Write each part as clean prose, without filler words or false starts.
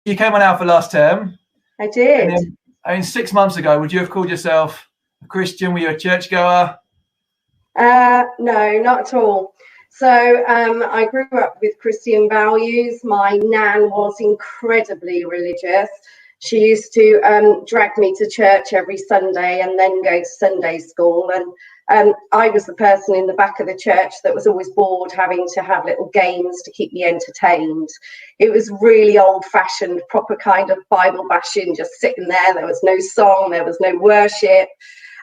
you came on Alpha last term. I did. And then, I mean, 6 months ago, would you have called yourself a Christian? Were you a churchgoer? No, not at all. So I grew up with Christian values. My nan was incredibly religious. She used to drag me to church every Sunday and then go to Sunday school. And I was the person in the back of the church that was always bored, having to have little games to keep me entertained. It was really old-fashioned, proper kind of Bible bashing, just sitting there. There was no song, there was no worship.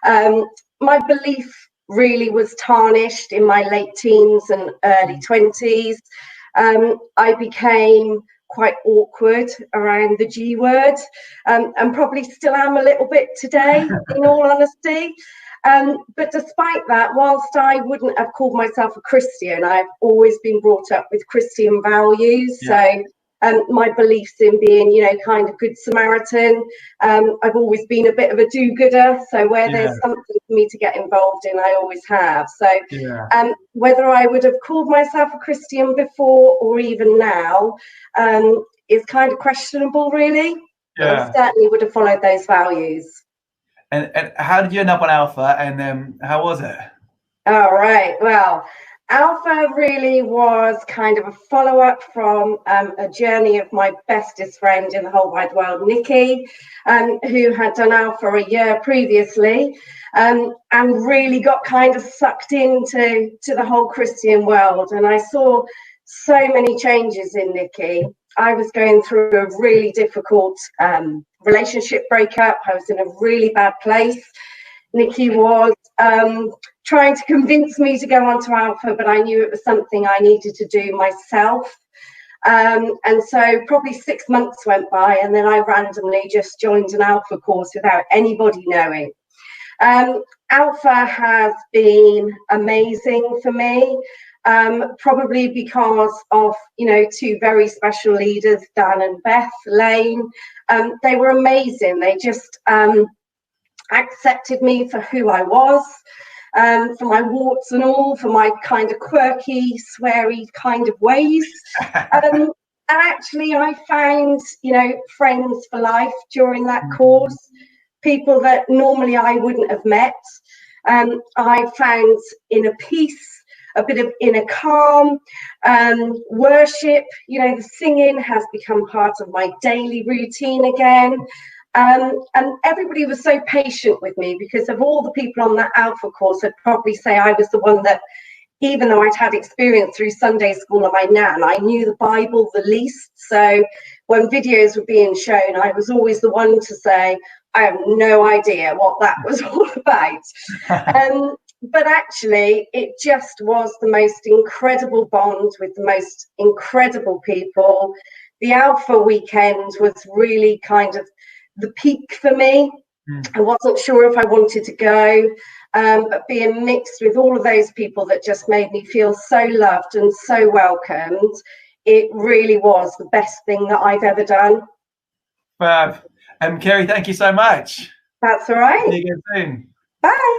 My belief really was tarnished in my late teens and early 20s. I became quite awkward around the G word, and probably still am a little bit today, in all honesty. But despite that, whilst I wouldn't have called myself a Christian, I've always been brought up with Christian values. Yeah. So my beliefs in being, kind of good Samaritan. I've always been a bit of a do-gooder. So where there's something for me to get involved in, I always have. So whether I would have called myself a Christian before or even now is kind of questionable, really. I certainly would have followed those values. And how did you end up on Alpha, and how was it? All right. Well, Alpha really was kind of a follow-up from a journey of my bestest friend in the whole wide world, Nikki, who had done Alpha a year previously, and really got kind of sucked into the whole Christian world. And I saw so many changes in Nikki. I was going through a really difficult relationship breakup. I was in a really bad place. Nikki was trying to convince me to go on to Alpha, but I knew it was something I needed to do myself. And so probably 6 months went by, and then I randomly just joined an Alpha course without anybody knowing. Alpha has been amazing for me, probably because of, two very special leaders, Dan and Beth Lane. They were amazing. They just accepted me for who I was, for my warts and all, for my kind of quirky, sweary kind of ways. And actually, I found, friends for life during that course, people that normally I wouldn't have met. I found inner peace, a bit of inner calm, worship, the singing has become part of my daily routine again. And everybody was so patient with me, because of all the people on that Alpha course, I'd probably say I was the one that, even though I'd had experience through Sunday school and my nan, I knew the Bible the least. So when videos were being shown, I was always the one to say, I have no idea what that was all about. But actually, it just was the most incredible bond with the most incredible people. The Alpha weekend was really kind of the peak for me. I wasn't sure if I wanted to go, but being mixed with all of those people that just made me feel so loved and so welcomed, it really was the best thing that I've ever done. Fab. Ceri, thank you so much. That's all right. See you again soon. Bye.